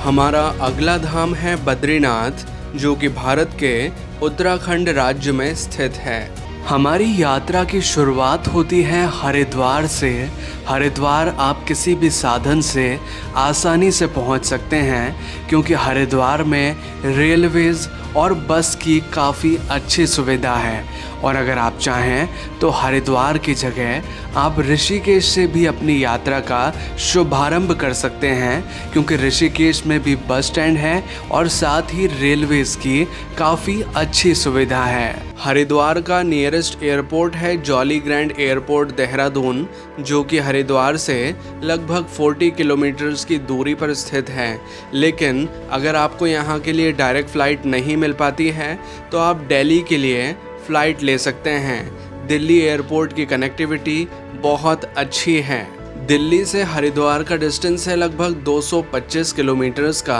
हमारा अगला धाम है बद्रीनाथ, जो कि भारत के उत्तराखंड राज्य में स्थित है। हमारी यात्रा की शुरुआत होती है हरिद्वार से। हरिद्वार आप किसी भी साधन से आसानी से पहुंच सकते हैं, क्योंकि हरिद्वार में रेलवेज़ और बस की काफ़ी अच्छी सुविधा है। और अगर आप चाहें तो हरिद्वार की जगह आप ऋषिकेश से भी अपनी यात्रा का शुभारंभ कर सकते हैं, क्योंकि ऋषिकेश में भी बस स्टैंड है और साथ ही रेलवेज़ की काफ़ी अच्छी सुविधा है। हरिद्वार का नियरेस्ट एयरपोर्ट है जॉली ग्रैंड एयरपोर्ट देहरादून, जो कि हरिद्वार से लगभग 40 किलोमीटर्स की दूरी पर स्थित है। लेकिन अगर आपको यहाँ के लिए डायरेक्ट फ़्लाइट नहीं मिल पाती है तो आप दिल्ली के लिए फ़्लाइट ले सकते हैं। दिल्ली एयरपोर्ट की कनेक्टिविटी बहुत अच्छी है। दिल्ली से हरिद्वार का डिस्टेंस है लगभग 225 किलोमीटर्स का।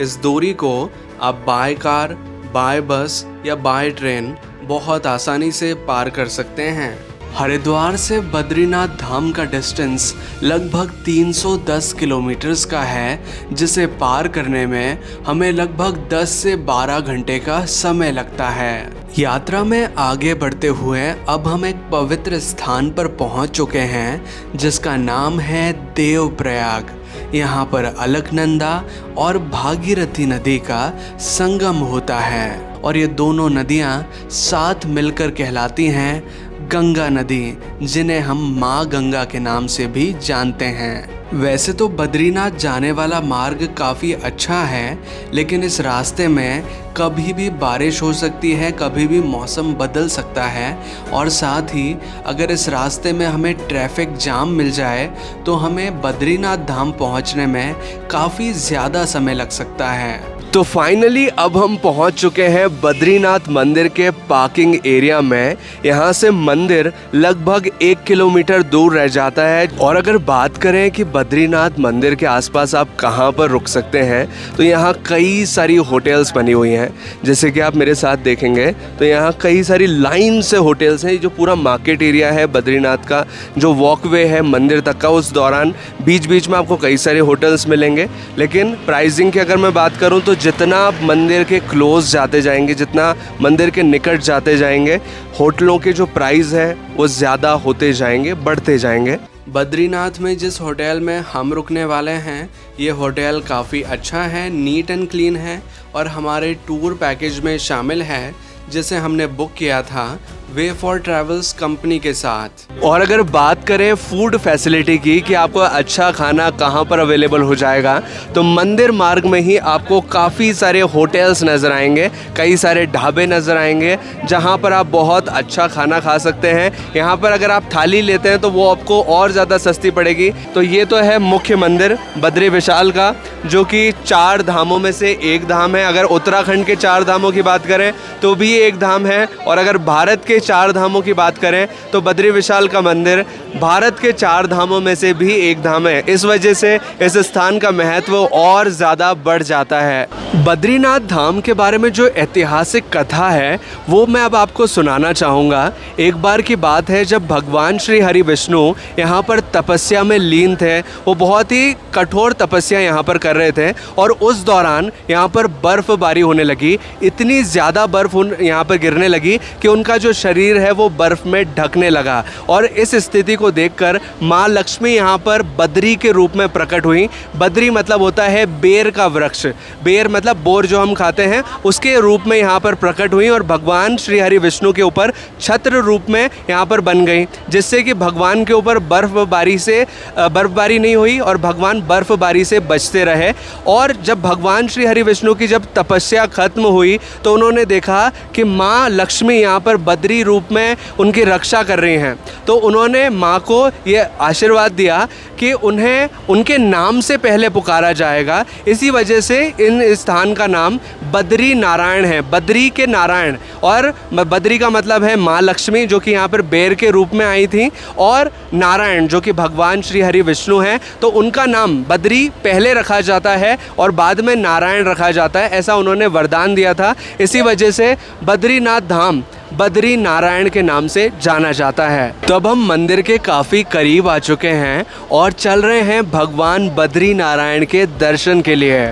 इस दूरी को आप बाय कार, बाय बस या बाय ट्रेन बहुत आसानी से पार कर सकते हैं। हरिद्वार से बद्रीनाथ धाम का डिस्टेंस लगभग 310 किलोमीटर्स का है, जिसे पार करने में हमें लगभग 10 से 12 घंटे का समय लगता है। यात्रा में आगे बढ़ते हुए अब हम एक पवित्र स्थान पर पहुंच चुके हैं, जिसका नाम है देवप्रयाग। यहाँ पर अलकनंदा और भागीरथी नदी का संगम होता है और ये दोनों नदियाँ साथ मिलकर कहलाती हैं गंगा नदी, जिन्हें हम माँ गंगा के नाम से भी जानते हैं। वैसे तो बद्रीनाथ जाने वाला मार्ग काफ़ी अच्छा है, लेकिन इस रास्ते में कभी भी बारिश हो सकती है, कभी भी मौसम बदल सकता है और साथ ही अगर इस रास्ते में हमें ट्रैफिक जाम मिल जाए तो हमें बद्रीनाथ धाम पहुंचने में काफ़ी ज़्यादा समय लग सकता है। तो फाइनली अब हम पहुंच चुके हैं बद्रीनाथ मंदिर के पार्किंग एरिया में। यहाँ से मंदिर लगभग 1 किलोमीटर दूर रह जाता है। और अगर बात करें कि बद्रीनाथ मंदिर के आसपास आप कहाँ पर रुक सकते हैं, तो यहाँ कई सारी होटल्स बनी हुई हैं। जैसे कि आप मेरे साथ देखेंगे तो यहाँ कई सारी लाइन से होटल्स हैं। जो पूरा मार्केट एरिया है बद्रीनाथ का, जो वॉकवे है मंदिर तक का, उस दौरान बीच बीच में आपको कई सारे होटल्स मिलेंगे। लेकिन प्राइसिंग की अगर मैं बात करूँ तो जितना आप मंदिर के क्लोज जाते जाएंगे, जितना मंदिर के निकट जाते जाएंगे, होटलों के जो प्राइस है वो ज़्यादा होते जाएंगे, बढ़ते जाएंगे। बद्रीनाथ में जिस होटल में हम रुकने वाले हैं, ये होटल काफ़ी अच्छा है, नीट एंड क्लीन है और हमारे टूर पैकेज में शामिल है, जिसे हमने बुक किया था वे फॉर ट्रैवल्स कंपनी के साथ। और अगर बात करें फूड फैसिलिटी की कि आपको अच्छा खाना कहाँ पर अवेलेबल हो जाएगा, तो मंदिर मार्ग में ही आपको काफ़ी सारे होटल्स नज़र आएंगे, कई सारे ढाबे नज़र आएंगे, जहाँ पर आप बहुत अच्छा खाना खा सकते हैं। यहाँ पर अगर आप थाली लेते हैं तो वो आपको और ज़्यादा सस्ती पड़ेगी। तो ये तो है मुख्य मंदिर बद्री विशाल का, जो कि 4 धामों में से एक धाम है। अगर उत्तराखंड के 4 धामों की बात करें तो भी एक धाम है, और अगर भारत के 4 धामों की बात करें तो बद्री विशाल का मंदिर भारत के 4 धामों में से भी एक धाम है। इस वजह से इस स्थान का महत्व और ज़्यादा बढ़ जाता है। बद्रीनाथ धाम के बारे में जो ऐतिहासिक कथा है वो मैं अब आपको सुनाना चाहूँगा। एक बार की बात है जब भगवान श्री हरि विष्णु यहाँ पर तपस्या में लीन थे। वो बहुत ही कठोर तपस्या यहाँ पर कर रहे थे और उस दौरान यहाँ पर बर्फ़बारी होने लगी। इतनी ज़्यादा बर्फ़ यहाँ पर गिरने लगी कि उनका जो शरीर है वो बर्फ़ में ढकने लगा। और इस स्थिति को देखकर माँ लक्ष्मी यहाँ पर बद्री के रूप में प्रकट हुई। बद्री मतलब होता है बेर का वृक्ष, बेर मतलब बोर जो हम खाते हैं, उसके रूप में यहाँ पर प्रकट हुई और भगवान श्री हरि विष्णु के ऊपर छत्र रूप में यहाँ पर बन गई, जिससे कि भगवान के ऊपर बर्फबारी नहीं हुई और भगवान बर्फबारी से बचते रहे। और जब भगवान श्री हरि विष्णु की जब तपस्या खत्म हुई तो उन्होंने देखा कि माँ लक्ष्मी यहाँ पर बद्री रूप में उनकी रक्षा कर रही हैं। तो उन्होंने माँ को ये आशीर्वाद दिया कि उन्हें उनके नाम से पहले पुकारा जाएगा। इसी वजह से इन स्थान का नाम बद्री नारायण है, बद्री के नारायण। और बद्री का मतलब है माँ लक्ष्मी, जो कि यहाँ पर बेर के रूप में आई थी, और नारायण जो कि भगवान श्री हरि विष्णु हैं। तो उनका नाम बद्री पहले रखा जाता है और बाद में नारायण रखा जाता है, ऐसा उन्होंने वरदान दिया था। इसी वजह से बद्रीनाथ धाम बद्री नारायण के नाम से जाना जाता है। तो अब हम मंदिर के काफ़ी करीब आ चुके हैं और चल रहे हैं भगवान बद्री नारायण के दर्शन के लिए।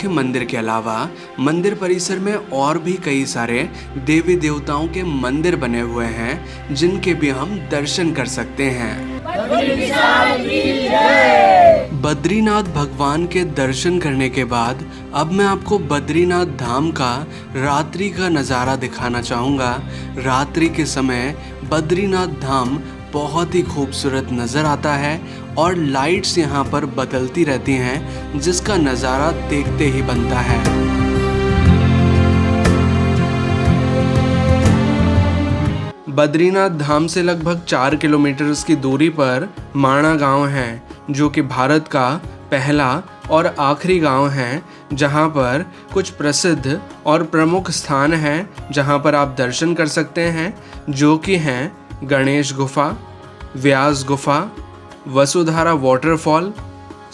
मुख्य मंदिर के अलावा मंदिर परिसर में और भी कई सारे देवी देवताओं के मंदिर बने हुए हैं जिनके भी हम दर्शन कर सकते हैं। बद्रीनाथ भगवान के दर्शन करने के बाद अब मैं आपको बद्रीनाथ धाम का रात्रि का नज़ारा दिखाना चाहूँगा। रात्रि के समय बद्रीनाथ धाम बहुत ही खूबसूरत नज़र आता है और लाइट्स यहाँ पर बदलती रहती हैं जिसका नज़ारा देखते ही बनता है। बद्रीनाथ धाम से लगभग 4 किलोमीटर की दूरी पर माणा गांव है जो कि भारत का पहला और आखिरी गांव है जहां पर कुछ प्रसिद्ध और प्रमुख स्थान हैं जहां पर आप दर्शन कर सकते हैं, जो कि हैं गणेश गुफा, व्यास गुफा, वसुधारा वाटरफॉल,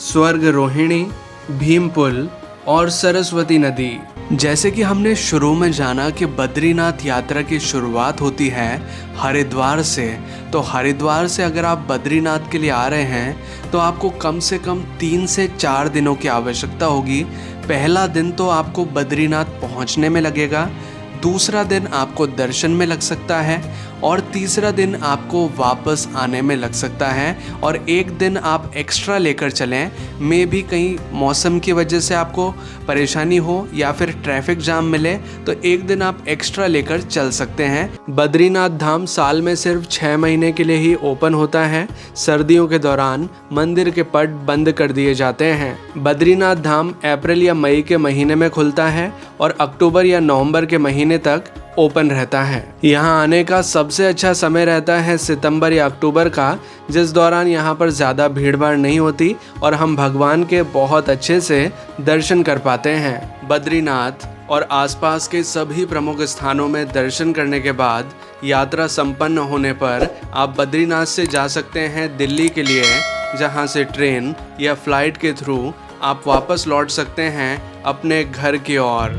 स्वर्ग रोहिणी, भीम पुल और सरस्वती नदी। जैसे कि हमने शुरू में जाना कि बद्रीनाथ यात्रा की शुरुआत होती है हरिद्वार से, तो हरिद्वार से अगर आप बद्रीनाथ के लिए आ रहे हैं तो आपको कम से कम 3 से 4 दिनों की आवश्यकता होगी। पहला दिन तो आपको बद्रीनाथ पहुंचने में लगेगा, दूसरा दिन आपको दर्शन में लग सकता है और तीसरा दिन आपको वापस आने में लग सकता है और एक दिन आप एक्स्ट्रा लेकर चलें। में भी कहीं मौसम की वजह से आपको परेशानी हो या फिर ट्रैफिक जाम मिले तो एक दिन आप एक्स्ट्रा लेकर चल सकते हैं। बद्रीनाथ धाम साल में सिर्फ 6 महीने के लिए ही ओपन होता है। सर्दियों के दौरान मंदिर के पट बंद कर दिए जाते हैं। बद्रीनाथ धाम अप्रैल या मई के महीने में खुलता है और अक्टूबर या नवंबर के महीने तक ओपन रहता है। यहाँ आने का सबसे अच्छा समय रहता है सितंबर या अक्टूबर का, जिस दौरान यहाँ पर ज़्यादा भीड़ भाड़ नहीं होती और हम भगवान के बहुत अच्छे से दर्शन कर पाते हैं। बद्रीनाथ और आसपास के सभी प्रमुख स्थानों में दर्शन करने के बाद यात्रा संपन्न होने पर आप बद्रीनाथ से जा सकते हैं दिल्ली के लिए, जहाँ से ट्रेन या फ्लाइट के थ्रू आप वापस लौट सकते हैं अपने घर की ओर।